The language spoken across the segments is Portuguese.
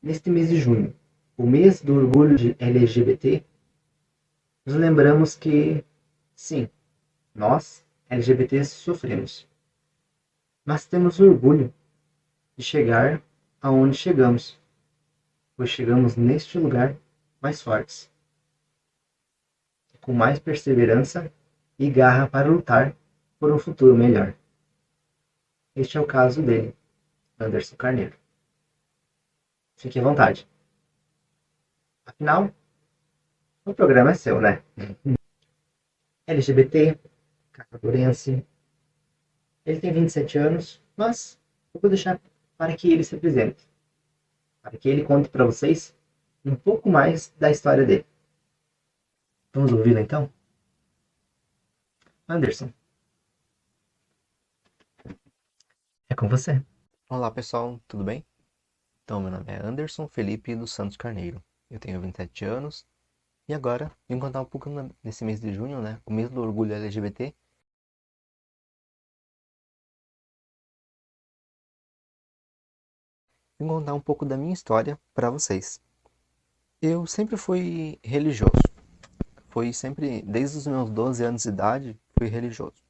Neste mês de junho, o mês do orgulho de LGBT, nos lembramos que, sim, nós, LGBTs, sofremos, mas temos orgulho de chegar aonde chegamos, pois chegamos neste lugar mais fortes, com mais perseverança e garra para lutar por um futuro melhor. Este é o caso dele, Anderson Carneiro. Fique à vontade. Afinal, o programa é seu, né? LGBT, catadorense. Ele tem 27 anos, mas eu vou deixar para que ele se apresente, para que ele conte para vocês um pouco mais da história dele. Vamos ouvi-lo então? Anderson, é com você. Olá pessoal, tudo bem? Então, meu nome é Anderson Felipe dos Santos Carneiro. Eu tenho 27 anos e agora vim contar um pouco nesse mês de junho, né? O mês do orgulho LGBT. Vim contar um pouco da minha história para vocês. Eu sempre fui religioso. Fui sempre, desde os meus 12 anos de idade, fui religioso.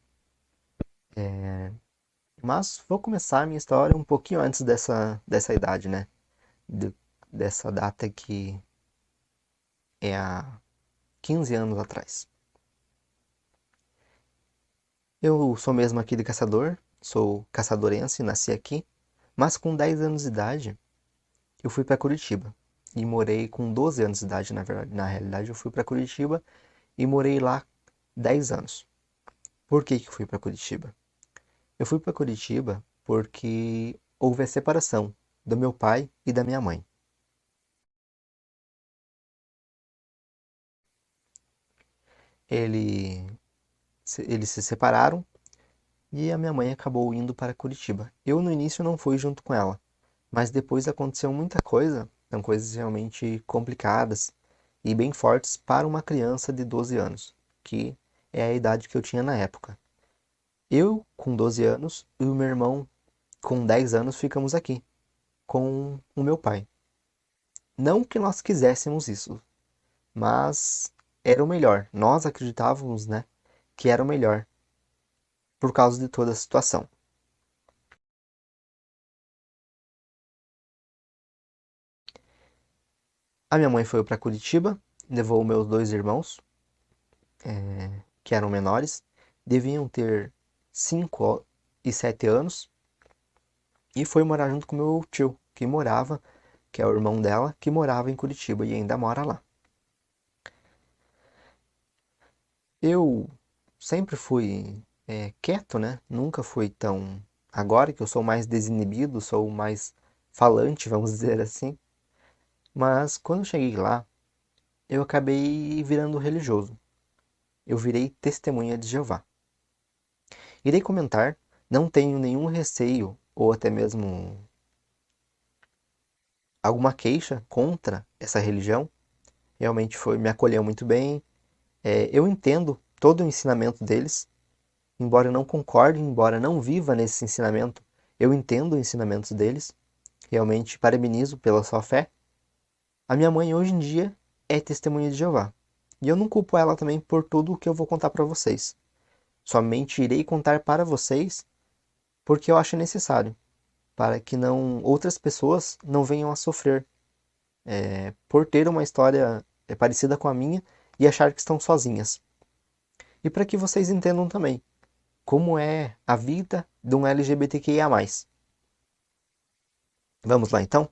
Mas vou começar a minha história um pouquinho antes dessa idade, né? De- Dessa data que é há 15 anos atrás. Eu sou mesmo aqui de Caçador, sou caçadorense, nasci aqui, mas com 10 anos de idade eu fui para Curitiba e morei com 12 anos de idade, na verdade, na realidade eu fui para Curitiba e morei lá 10 anos. Por que que eu fui para Curitiba? Eu fui para Curitiba porque houve a separação do meu pai e da minha mãe. Ele, eles se separaram e a minha mãe acabou indo para Curitiba. Eu no início não fui junto com ela. Mas depois aconteceu muita coisa, são coisas realmente complicadas e bem fortes para uma criança de 12 anos, que é a idade que eu tinha na época. Eu, com 12 anos, e o meu irmão, com 10 anos, ficamos aqui, com o meu pai. Não que nós quiséssemos isso, mas era o melhor. Nós acreditávamos, né, que era o melhor, por causa de toda a situação. A minha mãe foi para Curitiba, levou meus dois irmãos, que eram menores, deviam ter 5 e 7 anos, e foi morar junto com meu tio, que morava, que é o irmão dela, que morava em Curitiba e ainda mora lá. Eu sempre fui quieto, né? Nunca fui tão. Agora que eu sou mais desinibido, sou mais falante, vamos dizer assim. Mas quando eu cheguei lá, eu acabei virando religioso. Eu virei testemunha de Jeová. Irei comentar, não tenho nenhum receio ou até mesmo alguma queixa contra essa religião. Realmente me acolheu muito bem. Eu entendo todo o ensinamento deles, embora eu não concorde, embora não viva nesse ensinamento, eu entendo os ensinamentos deles. Realmente parabenizo pela sua fé. A minha mãe hoje em dia é testemunha de Jeová. E eu não culpo ela também por tudo o que eu vou contar para vocês. Somente irei contar para vocês porque eu acho necessário, para que não outras pessoas não venham a sofrer por ter uma história parecida com a minha e achar que estão sozinhas. E para que vocês entendam também como é a vida de um LGBTQIA+. Vamos lá então?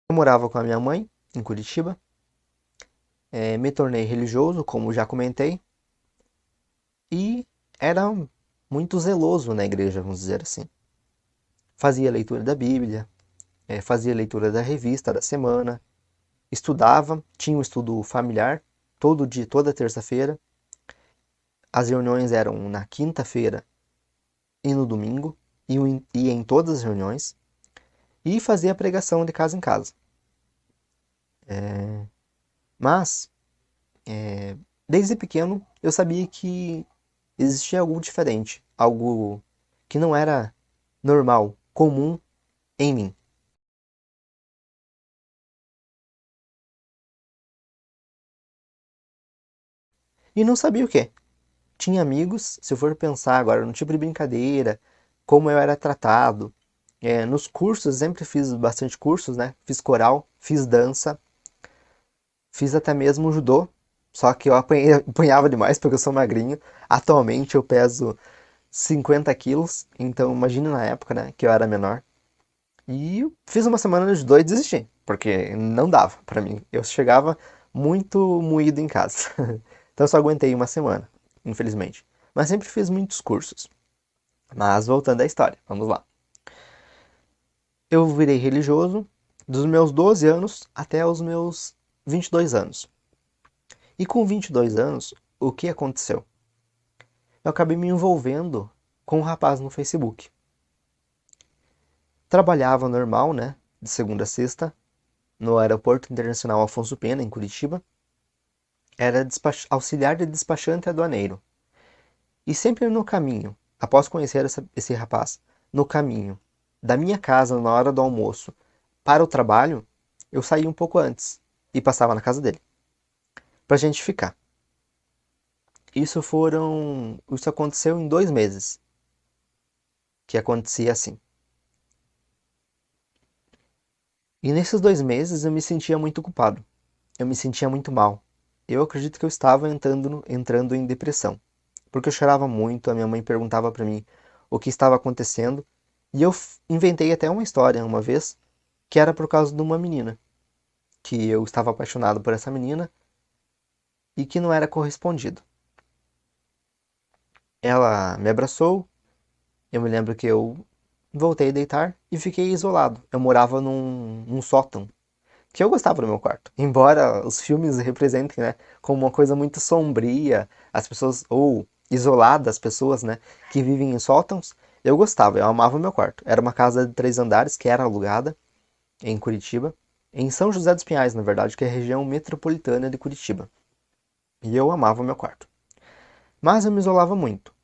Eu morava com a minha mãe em Curitiba, me tornei religioso, como já comentei, e era muito zeloso na igreja, vamos dizer assim. Fazia leitura da Bíblia, fazia leitura da revista da semana, estudava, tinha um estudo familiar todo dia, toda terça-feira. As reuniões eram na quinta-feira e no domingo, e ia em todas as reuniões, e fazia a pregação de casa em casa. Mas, desde pequeno, eu sabia que existia algo diferente. algo que não era normal, comum em mim. E não sabia o que. Tinha amigos, se eu for pensar agora no tipo de brincadeira, como eu era tratado. Nos cursos, sempre fiz bastante cursos, né? Fiz coral, fiz dança, fiz até mesmo judô. Só que eu apanhava demais porque eu sou magrinho. Atualmente eu peso 50 quilos, então imagina na época, né, que eu era menor. E fiz uma semana de judô e desisti, porque não dava pra mim. Eu chegava muito moído em casa. Então eu só aguentei uma semana, infelizmente. Mas sempre fiz muitos cursos. Mas voltando à história, vamos lá. Eu virei religioso dos meus 12 anos até os meus 22 anos. E com 22 anos, o que aconteceu? Eu acabei me envolvendo com um rapaz no Facebook. Trabalhava normal, né? De segunda a sexta, no Aeroporto Internacional Afonso Pena, em Curitiba. Era auxiliar de despachante aduaneiro. E sempre no caminho, após conhecer esse rapaz, no caminho da minha casa na hora do almoço para o trabalho, eu saía um pouco antes e passava na casa dele, pra gente ficar. Isso aconteceu em 2 meses, que acontecia assim. E nesses 2 meses eu me sentia muito culpado, eu me sentia muito mal. Eu acredito que eu estava entrando em depressão, porque eu chorava muito, a minha mãe perguntava pra mim o que estava acontecendo, e eu inventei até uma história uma vez, que era por causa de uma menina, que eu estava apaixonado por essa menina e que não era correspondido. Ela me abraçou, eu me lembro que eu voltei a deitar e fiquei isolado. Eu morava num sótão, que eu gostava do meu quarto. Embora os filmes representem, né, como uma coisa muito sombria, as pessoas, ou isoladas, as pessoas, né, que vivem em sótãos, eu gostava, eu amava o meu quarto. Era uma casa de 3 andares que era alugada em Curitiba, em São José dos Pinhais, na verdade, que é a região metropolitana de Curitiba. E eu amava o meu quarto. Mas eu me isolava muito.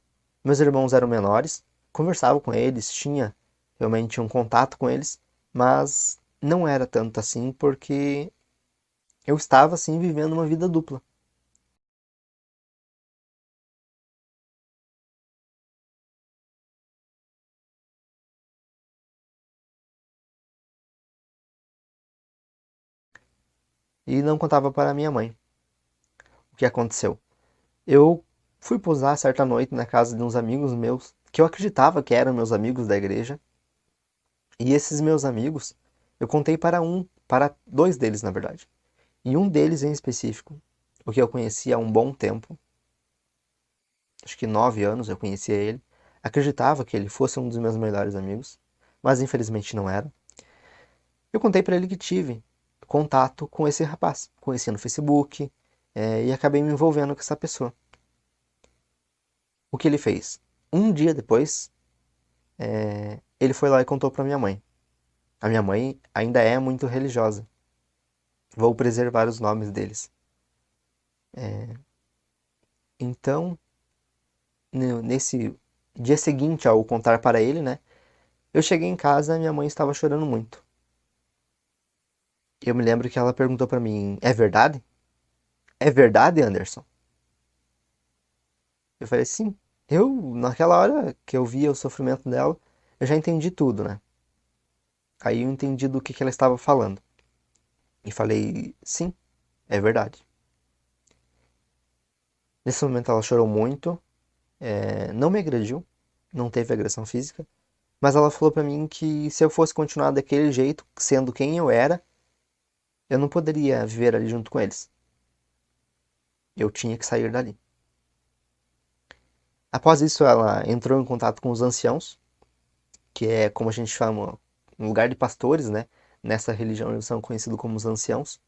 Meus irmãos eram menores, conversava com eles, tinha realmente um contato com eles, mas não era tanto assim porque eu estava assim vivendo uma vida dupla. E não contava para minha mãe o que aconteceu. Eu fui posar certa noite na casa de uns amigos meus, que eu acreditava que eram meus amigos da igreja, e esses meus amigos, eu contei para dois deles, na verdade. E um deles em específico, o que eu conhecia há um bom tempo, acho que 9 anos eu conhecia ele, acreditava que ele fosse um dos meus melhores amigos, mas infelizmente não era. Eu contei para ele que tive contato com esse rapaz, conheci no Facebook, e acabei me envolvendo com essa pessoa. O que ele fez? Um dia depois, ele foi lá e contou para minha mãe. A minha mãe ainda é muito religiosa. Vou preservar os nomes deles. Então, nesse dia seguinte ao contar para ele, né? Eu cheguei em casa e minha mãe estava chorando muito. Eu me lembro que ela perguntou pra mim: "É verdade? É verdade, Anderson?" Eu falei: "Sim." Naquela hora que eu via o sofrimento dela, eu já entendi tudo, né? Aí eu entendi do que ela estava falando. E falei: "Sim, é verdade." Nesse momento ela chorou muito, não me agrediu, não teve agressão física, mas ela falou pra mim que se eu fosse continuar daquele jeito, sendo quem eu era, eu não poderia viver ali junto com eles. Eu tinha que sair dali. Após isso, ela entrou em contato com os anciãos, que é como a gente chama, um lugar de pastores, né? Nessa religião eles são conhecidos como os anciãos.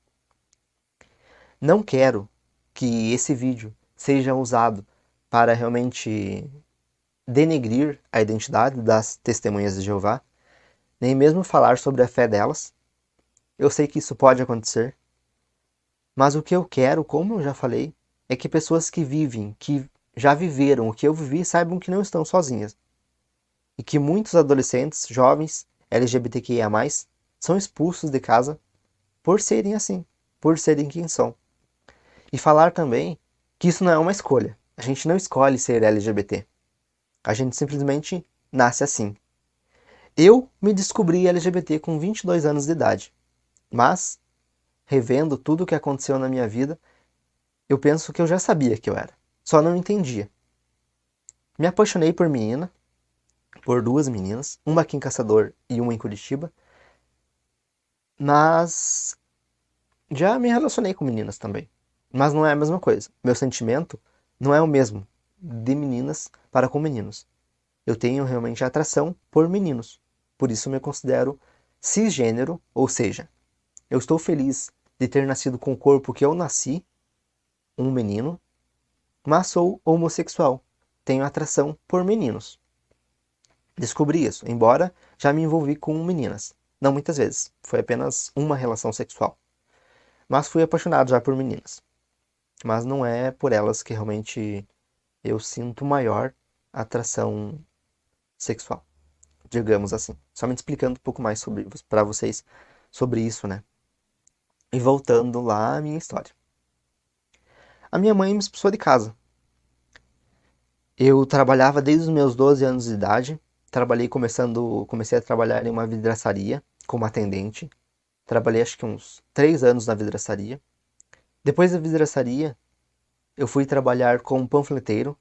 Não quero que esse vídeo seja usado para realmente denegrir a identidade das testemunhas de Jeová, nem mesmo falar sobre a fé delas. Eu sei que isso pode acontecer, mas o que eu quero, como eu já falei, é que pessoas que vivem, que já viveram o que eu vivi saibam que não estão sozinhas. E que muitos adolescentes, jovens, LGBTQIA+, são expulsos de casa por serem assim, por serem quem são. E falar também que isso não é uma escolha. A gente não escolhe ser LGBT. A gente simplesmente nasce assim. Eu me descobri LGBT com 22 anos de idade. Mas, revendo tudo o que aconteceu na minha vida, eu penso que eu já sabia que eu era. Só não entendia. Me apaixonei por duas meninas, uma aqui em Caçador e uma em Curitiba. Mas já me relacionei com meninas também. Mas não é a mesma coisa. Meu sentimento não é o mesmo de meninas para com meninos. Eu tenho realmente atração por meninos. Por isso me considero cisgênero, ou seja, eu estou feliz de ter nascido com o corpo que eu nasci, um menino, mas sou homossexual. Tenho atração por meninos. Descobri isso, embora já me envolvi com meninas. Não muitas vezes, foi apenas uma relação sexual. Mas fui apaixonado já por meninas. Mas não é por elas que realmente eu sinto maior atração sexual, digamos assim. Só me explicando um pouco mais sobre para vocês sobre isso, né? E voltando lá à minha história. A minha mãe me expulsou de casa. Eu trabalhava desde os meus 12 anos de idade. Comecei a trabalhar em uma vidraçaria como atendente. Trabalhei acho que uns 3 anos na vidraçaria. Depois da vidraçaria, eu fui trabalhar como panfleteiro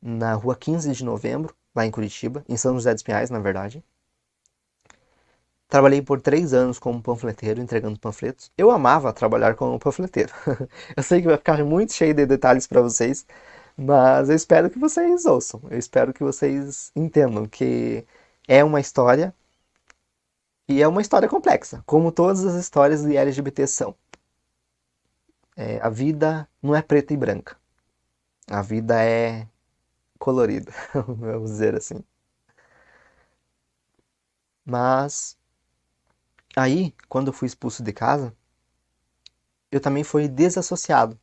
na rua 15 de novembro, lá em Curitiba, em São José dos Pinhais, na verdade. Trabalhei por 3 anos como panfleteiro, entregando panfletos. Eu amava trabalhar como panfleteiro. Eu sei que vai ficar muito cheio de detalhes para vocês, mas eu espero que vocês ouçam. Eu espero que vocês entendam que é uma história e é uma história complexa, como todas as histórias de LGBT são. A vida não é preta e branca. A vida é colorida, vamos dizer assim. Mas aí, quando eu fui expulso de casa, eu também fui desassociado,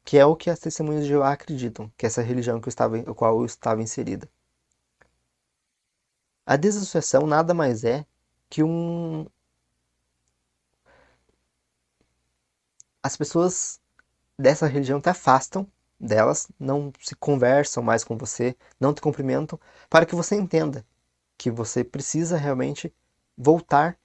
que é o que as testemunhas de Jeová acreditam, que é essa religião a qual eu estava inserida. A desassociação nada mais é que as pessoas dessa religião te afastam delas, não se conversam mais com você, não te cumprimentam, para que você entenda que você precisa realmente voltar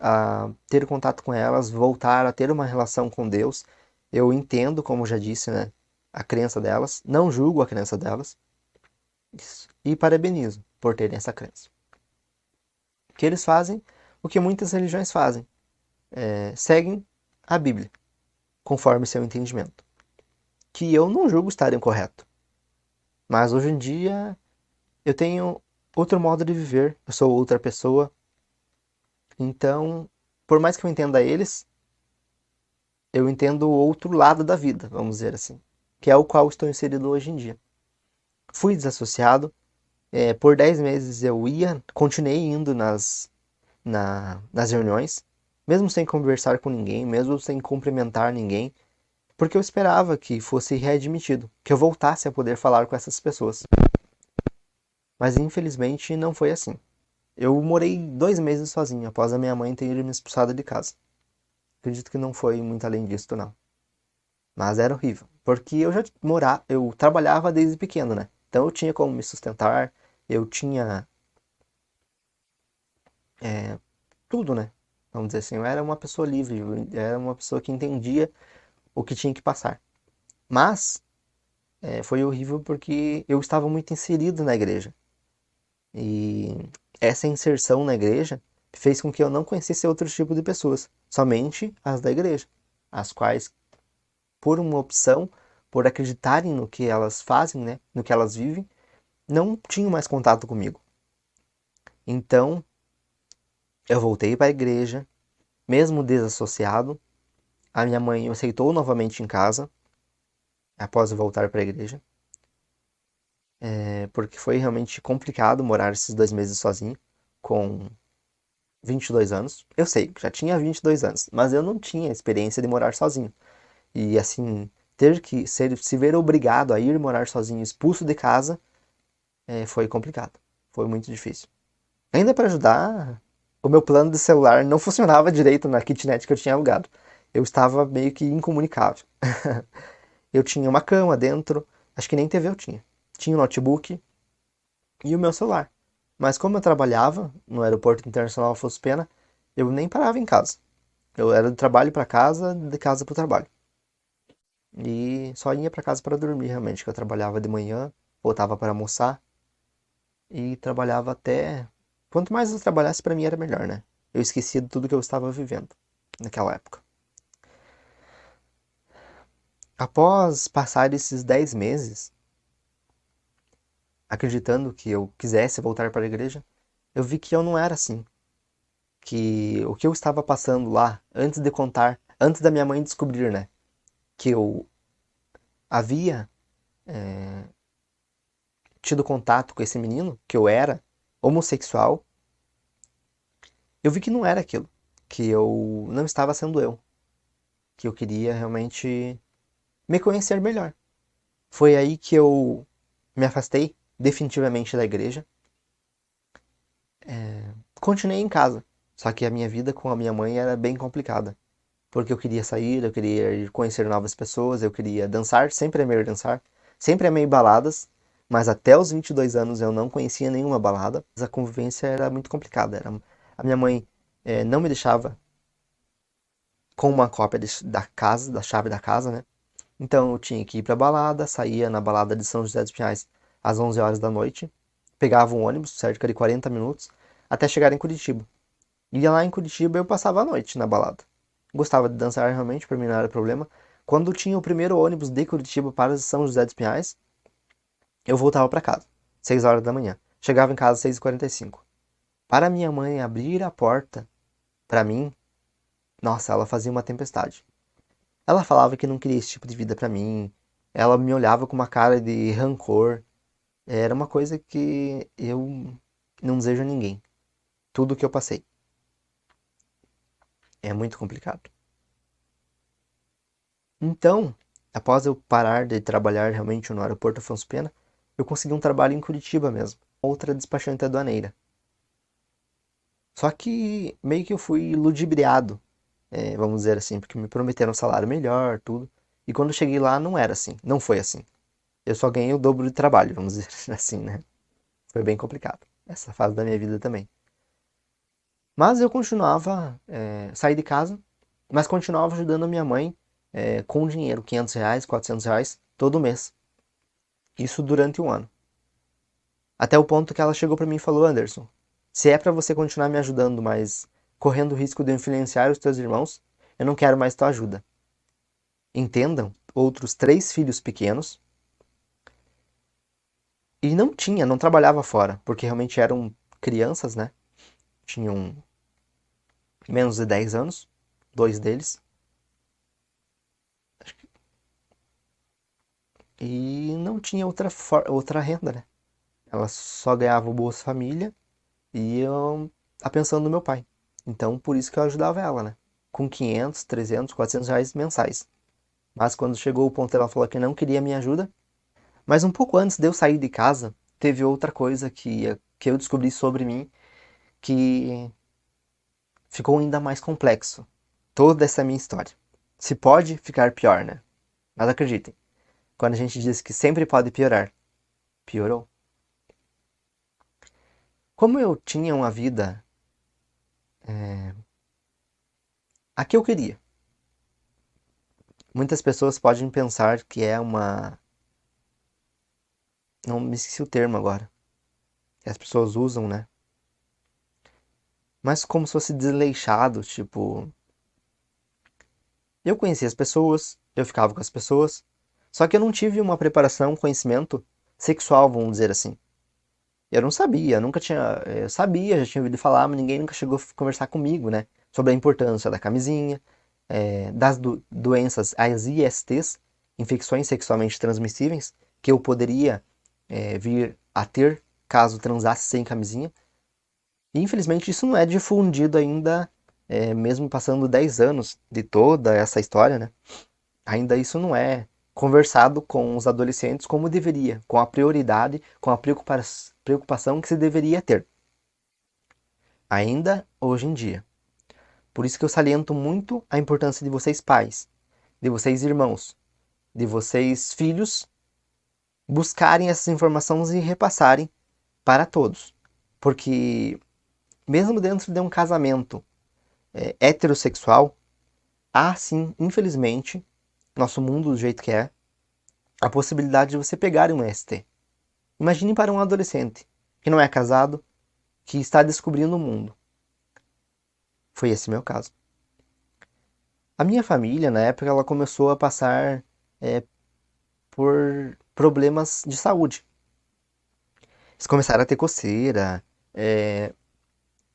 a ter contato com elas, voltar a ter uma relação com Deus. Eu entendo, como já disse, né, a crença delas, não julgo a crença delas, e parabenizo por terem essa crença. Que eles fazem o que muitas religiões fazem, seguem a Bíblia, conforme seu entendimento. Que eu não julgo estar incorreto, mas hoje em dia eu tenho outro modo de viver, eu sou outra pessoa, então, por mais que eu entenda eles, eu entendo o outro lado da vida, vamos dizer assim, que é o qual estou inserido hoje em dia. Fui desassociado, por 10 meses eu continuei indo nas reuniões, mesmo sem conversar com ninguém, mesmo sem cumprimentar ninguém, porque eu esperava que fosse readmitido, que eu voltasse a poder falar com essas pessoas. Mas infelizmente não foi assim. Eu morei 2 meses sozinho após a minha mãe ter me expulsado de casa. Acredito que não foi muito além disso, não. Mas era horrível, porque eu trabalhava desde pequeno, né? Então eu tinha como me sustentar, eu tinha tudo, né? Vamos dizer assim, eu era uma pessoa livre, eu era uma pessoa que entendia o que tinha que passar. Mas foi horrível porque eu estava muito inserido na igreja. E essa inserção na igreja fez com que eu não conhecesse outro tipo de pessoas, somente as da igreja, as quais, por uma opção, por acreditarem no que elas fazem, né, no que elas vivem, não tinham mais contato comigo. Então, eu voltei para a igreja, mesmo desassociado. A minha mãe me aceitou novamente em casa, após eu voltar para a igreja, porque foi realmente complicado morar esses 2 meses sozinho, com 22 anos. Eu sei, já tinha 22 anos, mas eu não tinha experiência de morar sozinho. E assim, ter que se ver obrigado a ir morar sozinho, expulso de casa, foi complicado. Foi muito difícil. Ainda para ajudar, o meu plano de celular não funcionava direito na kitnet que eu tinha alugado. Eu estava meio que incomunicável. Eu tinha uma cama dentro, acho que nem TV eu tinha. Tinha um notebook e o meu celular. Mas como eu trabalhava no Aeroporto Internacional Afonso Pena, eu nem parava em casa. Eu era do trabalho para casa, de casa para o trabalho. E só ia para casa para dormir realmente, que eu trabalhava de manhã, voltava para almoçar e trabalhava até. Quanto mais eu trabalhasse, para mim era melhor, né? Eu esquecia de tudo que eu estava vivendo naquela época. Após passar esses 10 meses, acreditando que eu quisesse voltar para a igreja, eu vi que eu não era assim. Que o que eu estava passando lá, antes de contar, antes da minha mãe descobrir, né? Que eu havia tido contato com esse menino, que eu era homossexual, eu vi que não era aquilo. Que eu não estava sendo eu. Que eu queria realmente me conhecer melhor. Foi aí que eu me afastei definitivamente da igreja. Continuei em casa, só que a minha vida com a minha mãe era bem complicada. Porque eu queria sair, eu queria ir conhecer novas pessoas, eu queria dançar, sempre amei dançar, sempre amei baladas, mas até os 22 anos eu não conhecia nenhuma balada. A convivência era muito complicada. A minha mãe não me deixava com uma cópia da casa, da chave da casa, né? Então eu tinha que ir pra balada, saía na balada de São José dos Pinhais às 11 horas da noite, pegava um ônibus, cerca de 40 minutos, até chegar em Curitiba. Ia lá em Curitiba eu passava a noite na balada. Gostava de dançar realmente, pra mim não era problema. Quando tinha o primeiro ônibus de Curitiba para São José dos Pinhais, eu voltava para casa, 6 horas da manhã. Chegava em casa às 6h45. Para minha mãe abrir a porta para mim, nossa, ela fazia uma tempestade. Ela falava que não queria esse tipo de vida para mim. Ela me olhava com uma cara de rancor. Era uma coisa que eu não desejo a ninguém. Tudo que eu passei. É muito complicado. Então, após eu parar de trabalhar realmente no aeroporto Afonso Pena, eu consegui um trabalho em Curitiba mesmo. Outra despachante aduaneira. Só que meio que eu fui ludibriado, vamos dizer assim, porque me prometeram um salário melhor, tudo. E quando eu cheguei lá não era assim, não foi assim. Eu só ganhei o dobro de trabalho, vamos dizer assim, né? Foi bem complicado. Essa fase da minha vida também. Mas eu continuava, saí de casa, mas continuava ajudando a minha mãe com dinheiro, R$ 500, R$ 400, todo mês. Isso durante um ano. Até o ponto que ela chegou pra mim e falou: Anderson, se é pra você continuar me ajudando, mas correndo o risco de eu influenciar os teus irmãos, eu não quero mais tua ajuda. Entendam, outros 3 filhos pequenos. E não trabalhava fora, porque realmente eram crianças, né? Tinham menos de 10 anos, 2 deles. E não tinha outra renda, né? Ela só ganhava o Bolsa Família e a pensão do meu pai. Então, por isso que eu ajudava ela, né? Com 500, 300, R$ 400 mensais. Mas quando chegou o ponto ela falou que não queria minha ajuda. Mas um pouco antes de eu sair de casa, teve outra coisa que eu descobri sobre mim que ficou ainda mais complexo. Toda essa minha história. Se pode ficar pior, né? Mas acreditem, quando a gente diz que sempre pode piorar, piorou. Como eu tinha uma vida a que eu queria, muitas pessoas podem pensar que é uma. Não me esqueci o termo agora. Que as pessoas usam, né? Mas como se fosse desleixado, tipo. Eu conhecia as pessoas, eu ficava com as pessoas, só que eu não tive uma preparação, um conhecimento sexual, vamos dizer assim. Eu não sabia, nunca tinha. Eu sabia, já tinha ouvido falar, mas ninguém nunca chegou a conversar comigo, né? Sobre a importância da camisinha, das doenças, as ISTs, infecções sexualmente transmissíveis, que eu poderia vir a ter caso transasse sem camisinha. E infelizmente isso não é difundido ainda, mesmo passando 10 anos de toda essa história, né? Ainda isso não é. conversado com os adolescentes como deveria, com a prioridade, com a preocupação que se deveria ter, ainda hoje em dia. Por isso que eu saliento muito a importância de vocês pais, de vocês irmãos, de vocês filhos, buscarem essas informações e repassarem para todos. Porque mesmo dentro de um casamento heterossexual, há sim, infelizmente, nosso mundo do jeito que é, a possibilidade de você pegar um ST. Imagine para um adolescente que não é casado, que está descobrindo o mundo. Foi esse meu caso. A minha família, na época, ela começou a passar por problemas de saúde. Eles começaram a ter coceira,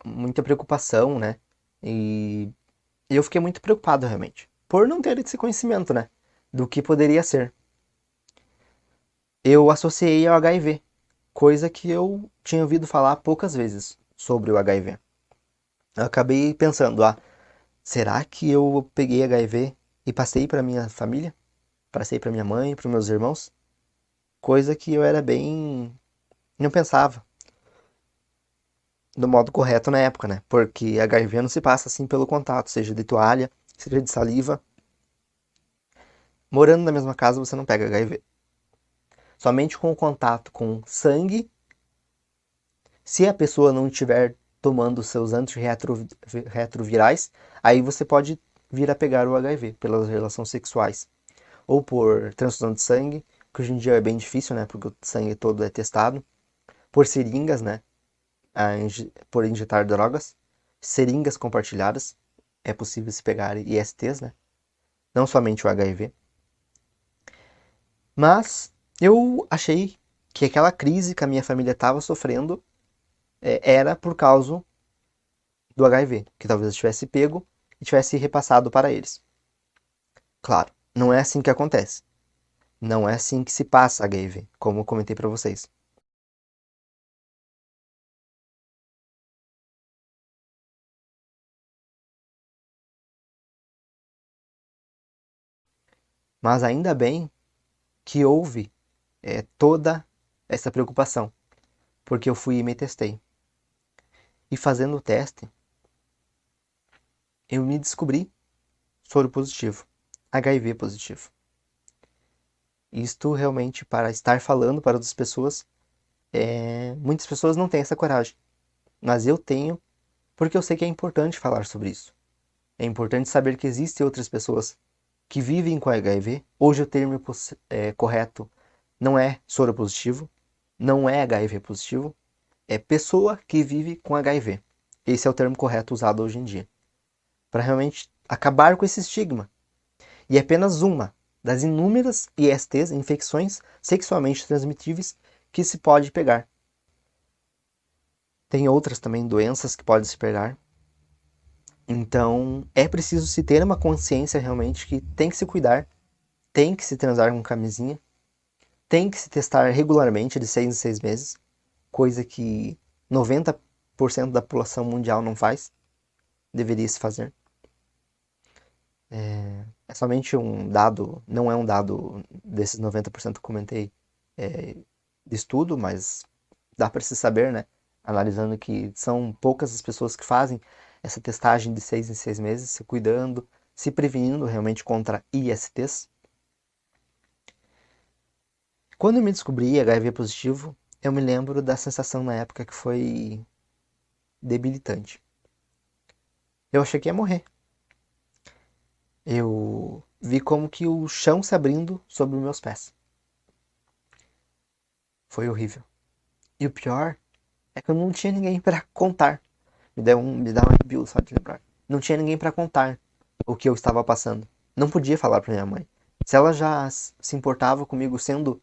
muita preocupação, né? E eu fiquei muito preocupado, realmente, por não ter esse conhecimento, né? Do que poderia ser. Eu associei ao HIV, coisa que eu tinha ouvido falar poucas vezes sobre o HIV. Eu acabei pensando, será que eu peguei HIV e passei para minha família? Passei para minha mãe, para meus irmãos? Coisa que eu era bem... não pensava do modo correto na época, né? Porque HIV não se passa assim pelo contato, seja de toalha, seja de saliva. Morando na mesma casa você não pega HIV. Somente com o contato com sangue, se a pessoa não estiver tomando seus antirretrovirais, aí você pode vir a pegar o HIV pelas relações sexuais. Ou por transfusão de sangue, que hoje em dia é bem difícil, né? Porque o sangue todo é testado. Por seringas, né? Por injetar drogas. Seringas compartilhadas. É possível se pegar ISTs, né? Não somente o HIV. Mas eu achei que aquela crise que a minha família estava sofrendo era por causa do HIV, que talvez eu tivesse pego e tivesse repassado para eles. Claro, não é assim que acontece. Não é assim que se passa HIV, como eu comentei para vocês. Mas ainda bem que houve toda essa preocupação, porque eu fui e me testei. E fazendo o teste, eu me descobri soro positivo, HIV positivo. Isto realmente para estar falando para outras pessoas, muitas pessoas não têm essa coragem, mas eu tenho porque eu sei que é importante falar sobre isso. É importante saber que existem outras pessoas que vivem com HIV. Hoje o termo correto não é soro positivo, não é HIV positivo, é pessoa que vive com HIV. Esse é o termo correto usado hoje em dia. Para realmente acabar com esse estigma. E é apenas uma das inúmeras ISTs, infecções sexualmente transmitíveis, que se pode pegar. Tem outras também doenças que podem se pegar. Então é preciso se ter uma consciência realmente que tem que se cuidar, tem que se transar com camisinha, tem que se testar regularmente de 6 em 6 meses, coisa que 90% da população mundial não faz, deveria se fazer. É somente um dado, não é um dado desses 90% que eu comentei de estudo, mas dá para se saber, né? Analisando que são poucas as pessoas que fazem essa testagem de 6 em 6 meses, se cuidando, se prevenindo realmente contra ISTs. Quando eu me descobri HIV positivo, eu me lembro da sensação na época que foi debilitante. Eu achei que ia morrer. Eu vi como que o chão se abrindo sobre os meus pés. Foi horrível. E o pior é que eu não tinha ninguém para contar. Me dá um arrepio só de lembrar. Não tinha ninguém para contar o que eu estava passando. Não podia falar para minha mãe. Se ela já se importava comigo sendo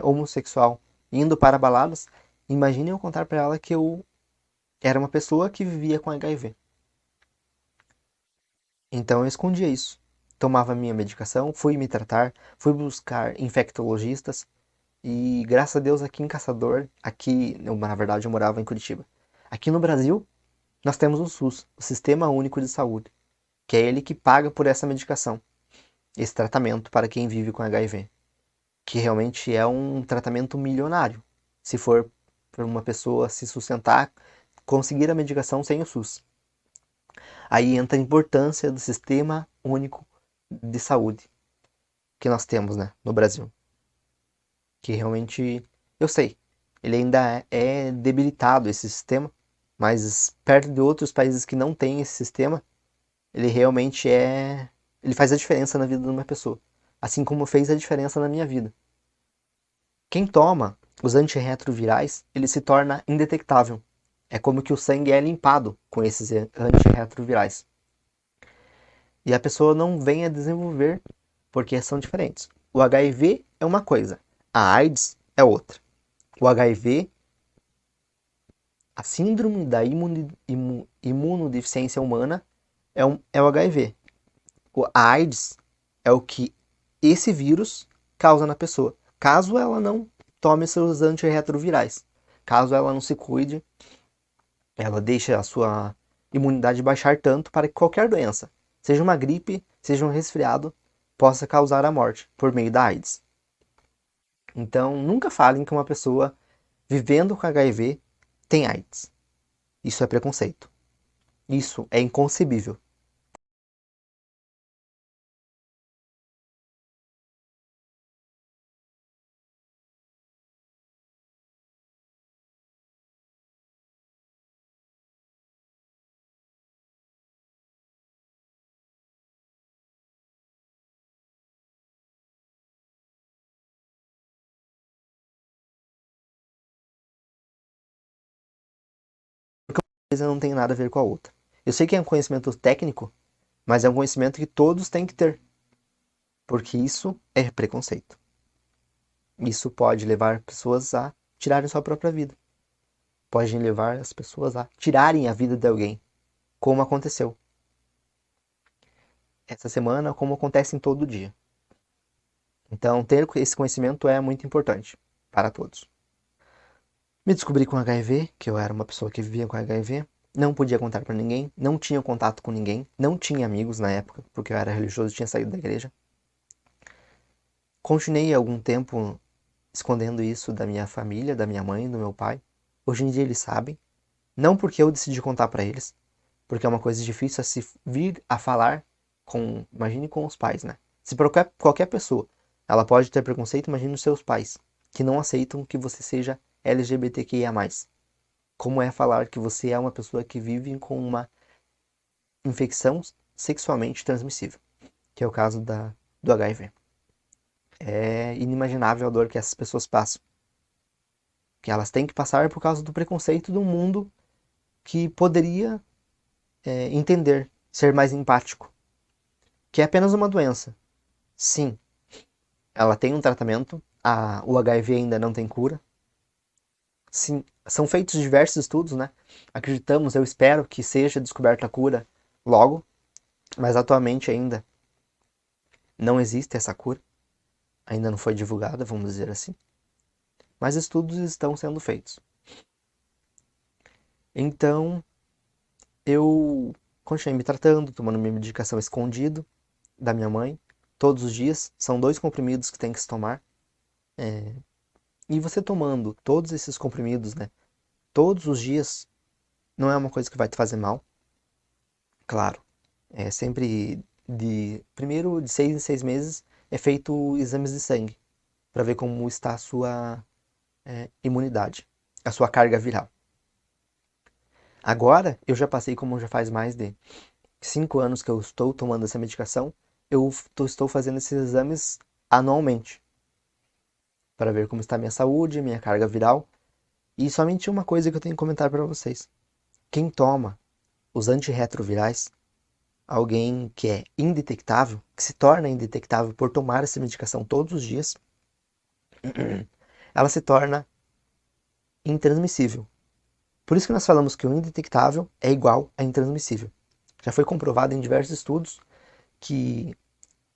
homossexual, indo para baladas, imagine eu contar para ela que eu era uma pessoa que vivia com HIV. Então eu escondia isso. Tomava minha medicação, fui me tratar, fui buscar infectologistas e graças a Deus aqui em Caçador, na verdade eu morava em Curitiba. Aqui no Brasil, nós temos o SUS, o Sistema Único de Saúde, que é ele que paga por essa medicação. esse tratamento para quem vive com HIV, que realmente é um tratamento milionário, se for para uma pessoa se sustentar, conseguir a medicação sem o SUS. Aí entra a importância do Sistema Único de Saúde que nós temos, né, no Brasil, que realmente, eu sei, ele ainda é debilitado esse sistema, mas perto de outros países que não têm esse sistema, ele realmente ele faz a diferença na vida de uma pessoa, assim como fez a diferença na minha vida. Quem toma os antirretrovirais, ele se torna indetectável. É como que o sangue é limpado com esses antirretrovirais. E a pessoa não vem a desenvolver porque são diferentes. O HIV é uma coisa, a AIDS é outra. O HIV, a síndrome da imunodeficiência humana é o HIV. A AIDS é o que esse vírus causa na pessoa, caso ela não tome seus antirretrovirais. Caso ela não se cuide, ela deixa a sua imunidade baixar tanto para que qualquer doença, seja uma gripe, seja um resfriado, possa causar a morte por meio da AIDS. Então, nunca falem que uma pessoa vivendo com HIV tem AIDS. Isso é preconceito. Isso é inconcebível. Porque uma coisa não tem nada a ver com a outra. Eu sei que é um conhecimento técnico, mas é um conhecimento que todos têm que ter. Porque isso é preconceito. Isso pode levar pessoas a tirarem sua própria vida. Pode levar as pessoas a tirarem a vida de alguém, como aconteceu essa semana, como acontece em todo dia. Então, ter esse conhecimento é muito importante para todos. Me descobri com HIV, que eu era uma pessoa que vivia com HIV, não podia contar para ninguém, não tinha contato com ninguém, não tinha amigos na época, porque eu era religioso e tinha saído da igreja. Continuei algum tempo escondendo isso da minha família, da minha mãe, do meu pai. Hoje em dia eles sabem, não porque eu decidi contar para eles, porque é uma coisa difícil a se vir a falar com, imagine com os pais, né? Se qualquer pessoa, ela pode ter preconceito, imagine os seus pais, que não aceitam que você seja LGBTQIA+. Como é falar que você é uma pessoa que vive com uma infecção sexualmente transmissível, que é o caso do HIV. É inimaginável a dor que essas pessoas passam. Que elas têm que passar por causa do preconceito do mundo que poderia entender, ser mais empático. Que é apenas uma doença. Sim, ela tem um tratamento, o HIV ainda não tem cura. Sim, são feitos diversos estudos, né? Acreditamos, eu espero que seja descoberta a cura logo, mas atualmente ainda não existe essa cura. Ainda não foi divulgada, vamos dizer assim. Mas estudos estão sendo feitos. Então, eu continuei me tratando, tomando minha medicação escondido da minha mãe, todos os dias. São 2 comprimidos que tem que se tomar. E você tomando todos esses comprimidos, né, todos os dias, não é uma coisa que vai te fazer mal. Claro, é sempre primeiro de 6 em 6 meses é feito exames de sangue para ver como está a sua imunidade, a sua carga viral. Agora, eu já passei, como já faz mais de 5 anos que eu estou tomando essa medicação, eu estou fazendo esses exames anualmente para ver como está a minha saúde, minha carga viral. E somente uma coisa que eu tenho que comentar para vocês. Quem toma os antirretrovirais, alguém que é indetectável, que se torna indetectável por tomar essa medicação todos os dias, ela se torna intransmissível. Por isso que nós falamos que o indetectável é igual a intransmissível. Já foi comprovado em diversos estudos que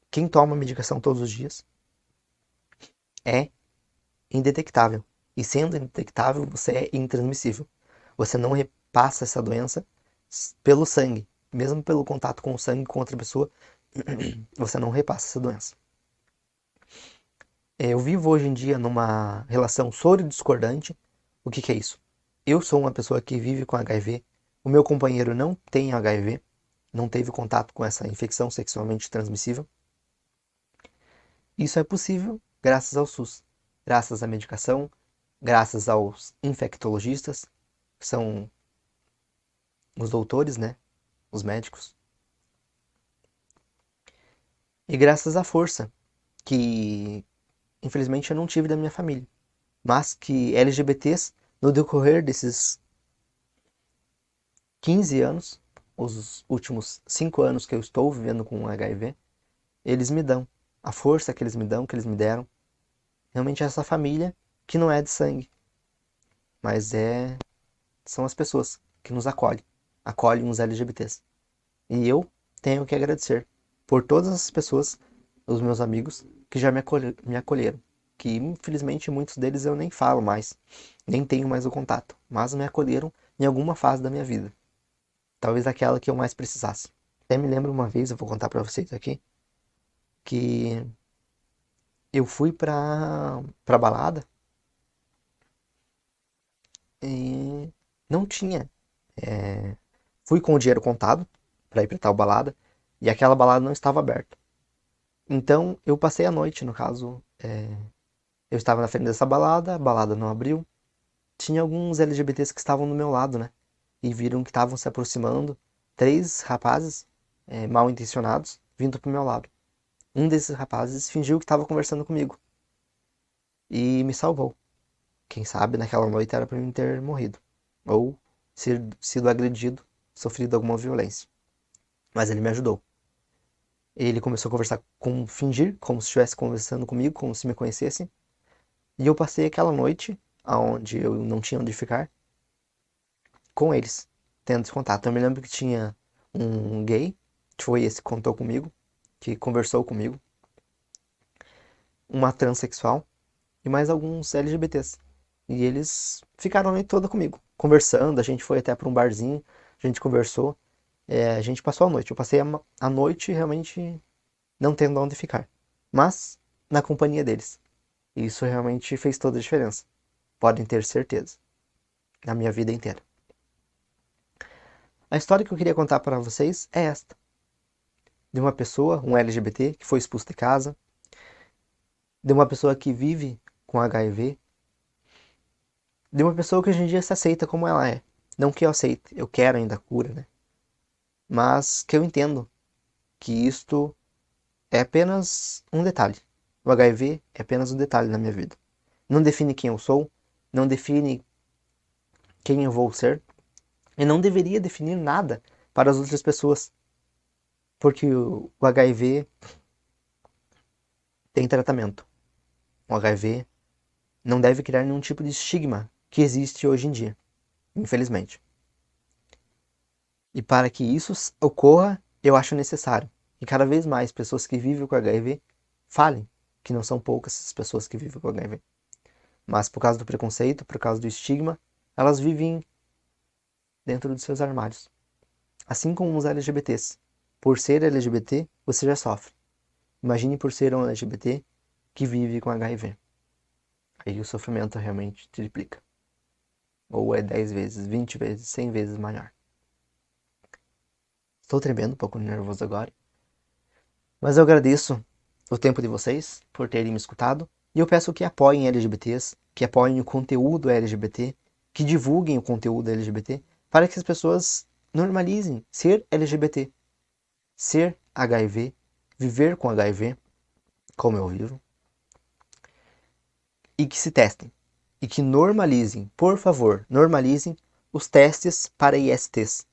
quem toma a medicação todos os dias é indetectável. E sendo indetectável, você é intransmissível. Você não repassa essa doença pelo sangue, mesmo pelo contato com o sangue com outra pessoa, você não repassa essa doença. Eu vivo hoje em dia numa relação soro-discordante. O que que é isso? Eu sou uma pessoa que vive com HIV, o meu companheiro não tem HIV, não teve contato com essa infecção sexualmente transmissível. Isso é possível graças ao SUS, graças à medicação, graças aos infectologistas, que são os doutores, né? Os médicos. E graças à força que, infelizmente, eu não tive da minha família, mas que LGBTs, no decorrer desses 15 anos, os últimos 5 anos que eu estou vivendo com HIV, eles me dão. A força que eles me dão, que eles me deram, realmente é essa família que não é de sangue, mas são as pessoas que nos acolhem os LGBTs. E eu tenho que agradecer por todas as pessoas, os meus amigos, que já me acolheram. Que infelizmente muitos deles eu nem falo mais, nem tenho mais o contato, mas me acolheram em alguma fase da minha vida. Talvez aquela que eu mais precisasse. Até me lembro uma vez, eu vou contar pra vocês aqui, que eu fui pra balada e não tinha. Fui com o dinheiro contado pra ir pra tal balada e aquela balada não estava aberta. Então eu passei a noite, no caso, eu estava na frente dessa balada, a balada não abriu. Tinha alguns LGBTs que estavam do meu lado, né? E viram que estavam se aproximando. 3 rapazes, mal intencionados, vindo pro meu lado. Um desses rapazes fingiu que estava conversando comigo e me salvou. Quem sabe naquela noite era para mim ter morrido ou sido agredido, sofrido alguma violência. Mas ele me ajudou. Ele começou a conversar fingir, como se estivesse conversando comigo, como se me conhecesse. E eu passei aquela noite, onde eu não tinha onde ficar, com eles, tendo esse contato. Eu me lembro que tinha um gay, que foi esse que contou comigo, que conversou comigo, uma transexual e mais alguns LGBTs. E eles ficaram a noite toda comigo, conversando. A gente foi até para um barzinho, a gente conversou, a gente passou a noite. Eu passei a noite realmente não tendo onde ficar, mas na companhia deles. E isso realmente fez toda a diferença. Podem ter certeza, na minha vida inteira. A história que eu queria contar para vocês é esta: de uma pessoa, um LGBT, que foi expulso de casa, de uma pessoa que vive com HIV, de uma pessoa que hoje em dia se aceita como ela é. Não que eu aceite, eu quero ainda a cura, né? Mas que eu entendo que isto é apenas um detalhe. O HIV é apenas um detalhe na minha vida. Não define quem eu sou, não define quem eu vou ser, e não deveria definir nada para as outras pessoas, porque o HIV tem tratamento. O HIV não deve criar nenhum tipo de estigma que existe hoje em dia, infelizmente. E para que isso ocorra, eu acho necessário que cada vez mais pessoas que vivem com HIV falem, que não são poucas as pessoas que vivem com HIV. Mas por causa do preconceito, por causa do estigma, elas vivem dentro dos seus armários. Assim como os LGBTs. Por ser LGBT, você já sofre. Imagine por ser um LGBT que vive com HIV. Aí o sofrimento realmente triplica. Ou é 10 vezes, 20 vezes, 100 vezes maior. Estou tremendo, um pouco nervoso agora. Mas eu agradeço o tempo de vocês por terem me escutado. E eu peço que apoiem LGBTs, que apoiem o conteúdo LGBT, que divulguem o conteúdo LGBT, para que as pessoas normalizem ser LGBT, ser HIV, viver com HIV, como eu vivo, e que se testem. E que normalizem, por favor, normalizem os testes para ISTs.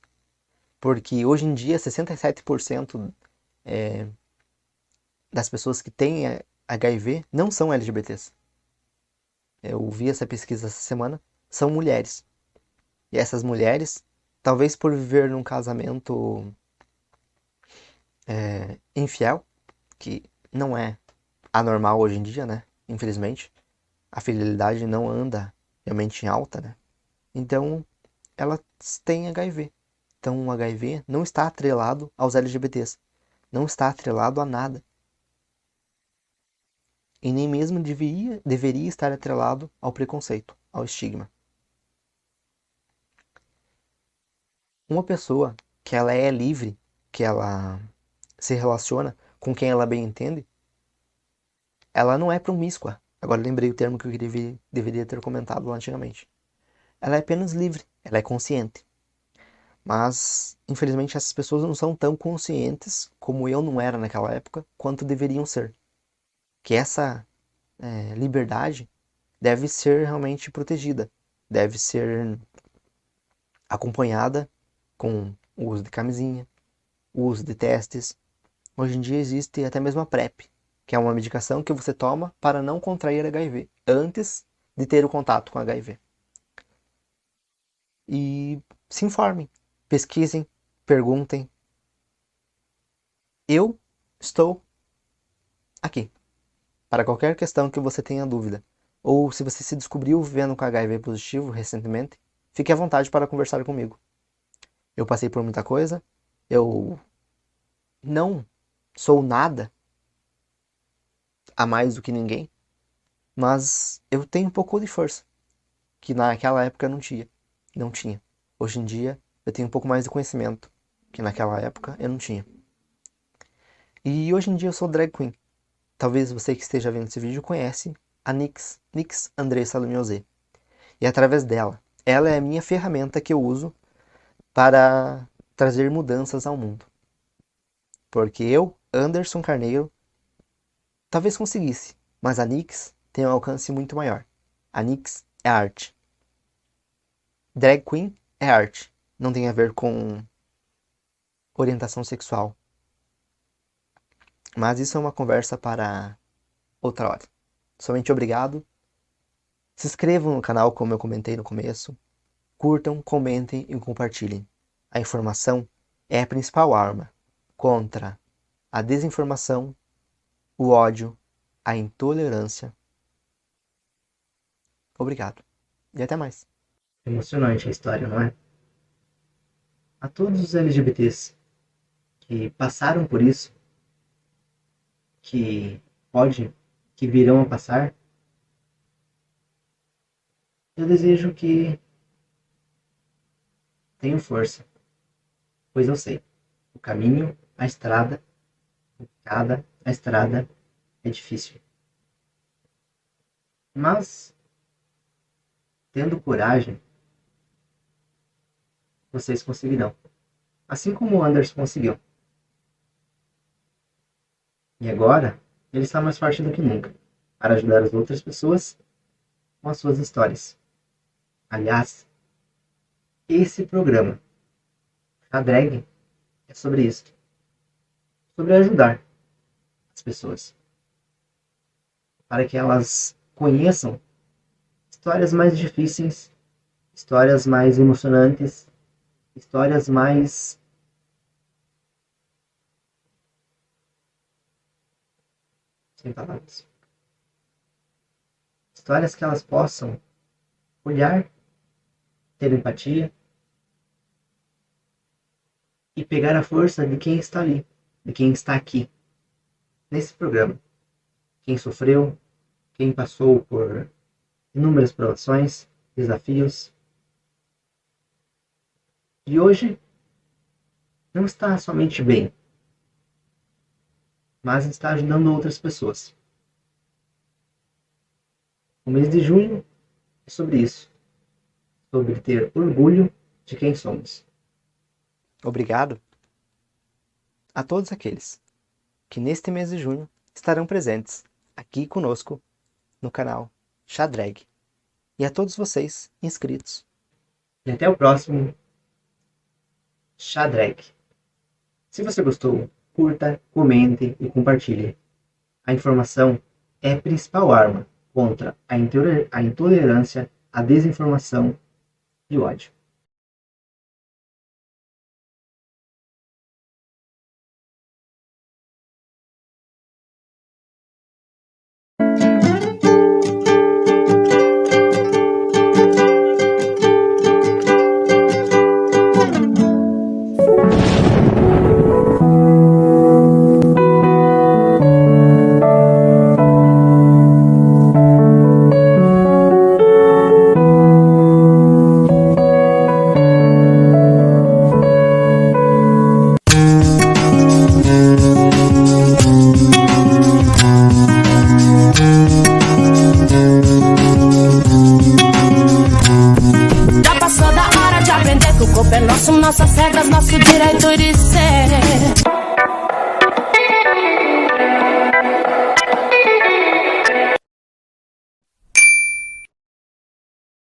Porque hoje em dia 67% das pessoas que têm HIV não são LGBTs. Eu vi essa pesquisa essa semana, são mulheres. E essas mulheres, talvez por viver num casamento infiel, que não é anormal hoje em dia, né? Infelizmente, a fidelidade não anda realmente em alta, né? Então, elas têm HIV. Então, o HIV não está atrelado aos LGBTs. não está atrelado a nada. E nem mesmo deveria estar atrelado ao preconceito, ao estigma. Uma pessoa que ela é livre, que ela se relaciona com quem ela bem entende, ela não é promíscua. Agora lembrei o termo que eu deveria ter comentado lá antigamente. Ela é apenas livre, ela é consciente. Mas, infelizmente, essas pessoas não são tão conscientes, como eu não era naquela época, quanto deveriam ser. Que essa liberdade deve ser realmente protegida, deve ser acompanhada com o uso de camisinha, o uso de testes. Hoje em dia existe até mesmo a PrEP, que é uma medicação que você toma para não contrair HIV, antes de ter o contato com HIV. E se informem, pesquisem, perguntem. Eu estou aqui para qualquer questão que você tenha dúvida. Ou se você se descobriu vivendo com HIV positivo recentemente, fique à vontade para conversar comigo. Eu passei por muita coisa, eu não sou nada a mais do que ninguém, mas eu tenho um pouco de força, que naquela época não tinha. Hoje em dia eu tenho um pouco mais de conhecimento, que naquela época eu não tinha. E hoje em dia eu sou drag queen. Talvez você que esteja vendo esse vídeo conhece a Nix Andressa Lumiosé. E através dela, ela é a minha ferramenta que eu uso para trazer mudanças ao mundo. Porque eu, Anderson Carneiro, talvez conseguisse, mas a Nix tem um alcance muito maior. A Nix é arte. Drag queen é arte. Não tem a ver com orientação sexual. Mas isso é uma conversa para outra hora. Somente obrigado. Se inscrevam no canal, como eu comentei no começo. Curtam, comentem e compartilhem. A informação é a principal arma contra a desinformação, o ódio, a intolerância. Obrigado. E até mais. Emocionante a história, não é? A todos os LGBTs que passaram por isso, que virão a passar, eu desejo que tenham força, pois eu sei, o caminho, a estrada é difícil. Mas, tendo coragem, vocês conseguirão. Assim como o Anderson conseguiu. E agora, ele está mais forte do que nunca, para ajudar as outras pessoas com as suas histórias. Aliás, esse programa, a Drag, é sobre isso. Sobre ajudar as pessoas. Para que elas conheçam histórias mais difíceis, histórias mais emocionantes, histórias mais sem palavras. Histórias que elas possam olhar, ter empatia e pegar a força de quem está ali, de quem está aqui, nesse programa. Quem sofreu, quem passou por inúmeras provações, desafios. E hoje não está somente bem, mas está ajudando outras pessoas. O mês de junho é sobre isso. Sobre ter orgulho de quem somos. Obrigado a todos aqueles que neste mês de junho estarão presentes aqui conosco no canal Chá Drag. E a todos vocês inscritos. E até o próximo Chá Drag. Se você gostou, curta, comente e compartilhe. A informação é a principal arma contra a intolerância, a desinformação e o ódio. corpo é nosso, nossas regras, nosso direito de ser.